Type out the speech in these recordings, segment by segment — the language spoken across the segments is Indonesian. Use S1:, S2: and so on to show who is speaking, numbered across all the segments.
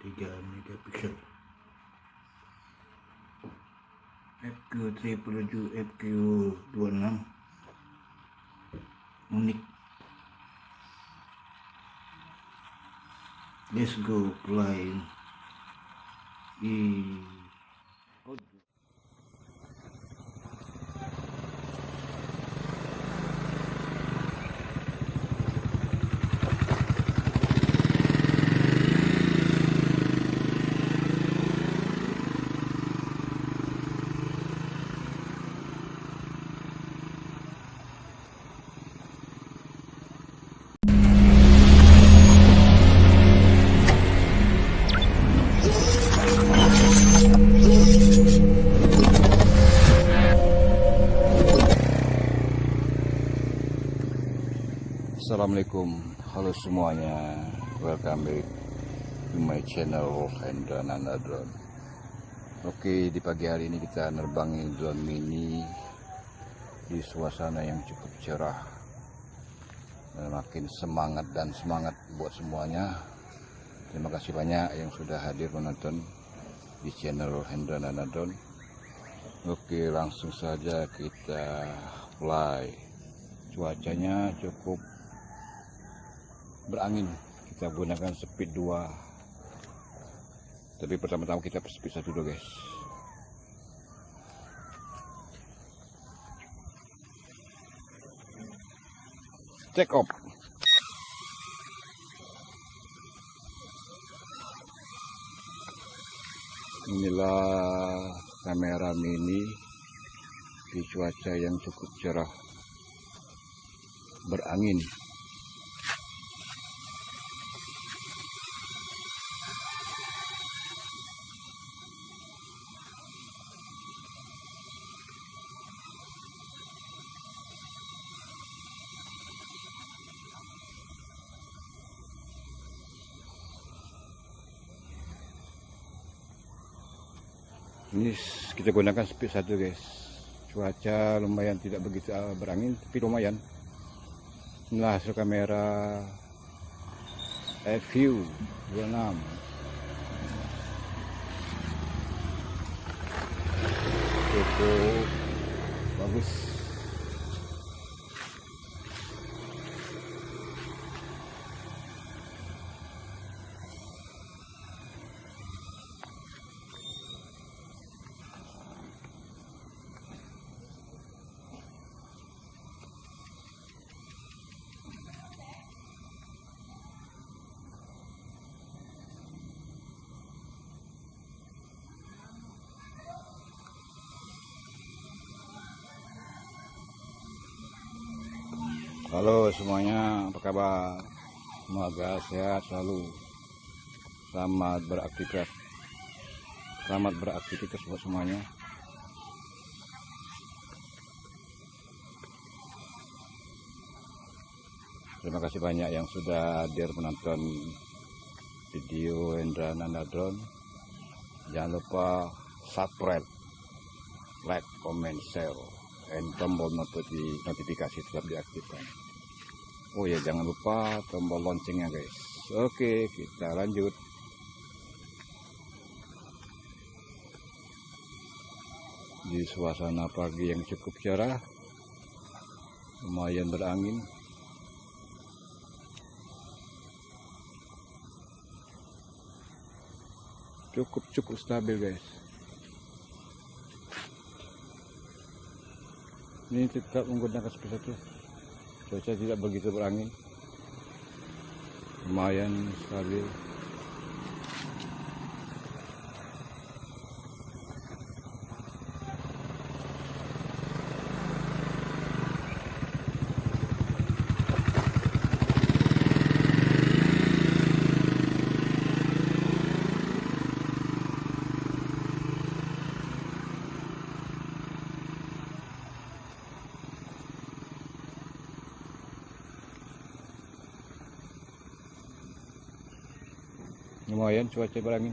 S1: 3 megapiksel. FQ37 FQ26 unik. Let's go flying.
S2: Assalamualaikum, halo semuanya, welcome back to my channel Hendra Nanda Drone. Oke, di pagi hari ini kita nerbangi drone mini di suasana yang cukup cerah. Makin semangat dan semangat buat semuanya. Terima kasih banyak yang sudah hadir menonton di channel Hendra Nanda Drone. Oke, langsung saja kita fly. Cuacanya cukup berangin, kita gunakan speed 2, tapi pertama-tama kita speed 1 dulu guys. Take off. Inilah kamera mini di cuaca yang cukup cerah berangin. Ini kita gunakan speed 1 guys. Cuaca lumayan tidak begitu berangin, tapi lumayan. Inilah hasil kamera FQ26. Cukup bagus. Halo semuanya, apa kabar? Semoga sehat selalu. Selamat beraktivitas buat semuanya. Terima kasih banyak yang sudah hadir menonton video Hendra Nanda Drone. Jangan lupa subscribe, like, comment, share, dan tombol notifikasi tetap diaktifkan. Oh ya, jangan lupa tombol loncengnya guys. Oke, kita lanjut. Di suasana pagi yang cukup cerah, lumayan berangin. Cukup stabil guys. Ini tetap menggunakan speed 1. Cuaca tidak begitu berangin, lumayan stabil. Lumayan cuaca berangin.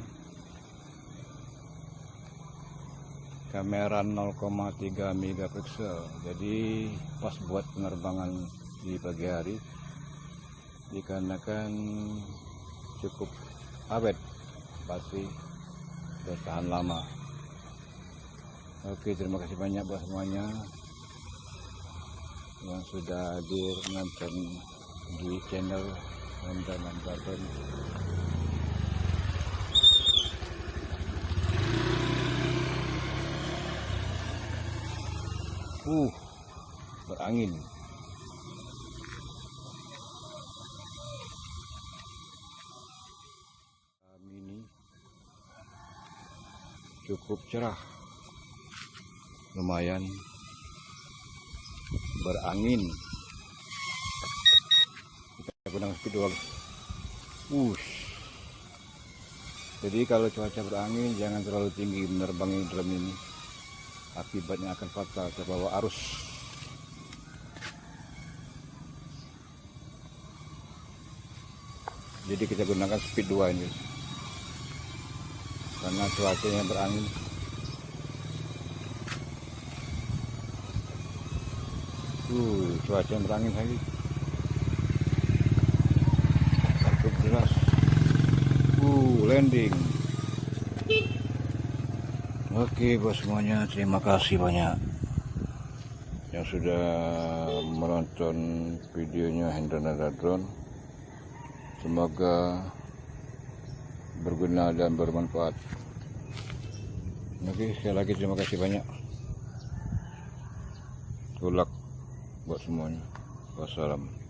S2: Kamera 0,3 megapiksel, jadi pas buat penerbangan di pagi hari, dikarenakan cukup awet pasti bertahan lama. Oke, terima kasih banyak buat semuanya yang sudah hadir menonton di channel Hendra Nandaron. Berangin. Ini cukup cerah, lumayan berangin. Kita gunakan spidol. Jadi kalau cuaca berangin jangan terlalu tinggi menerbangi drum ini, akibatnya akan fatal, terbawa arus. Jadi kita gunakan speed 2 ini karena cuacanya berangin. Cuaca berangin lagi, cukup jelas. Landing. Oke bos semuanya, terima kasih banyak yang sudah menonton videonya Hendra Nandaron. Semoga berguna dan bermanfaat. Oke, sekali lagi terima kasih banyak. Good luck buat semuanya. Wassalam.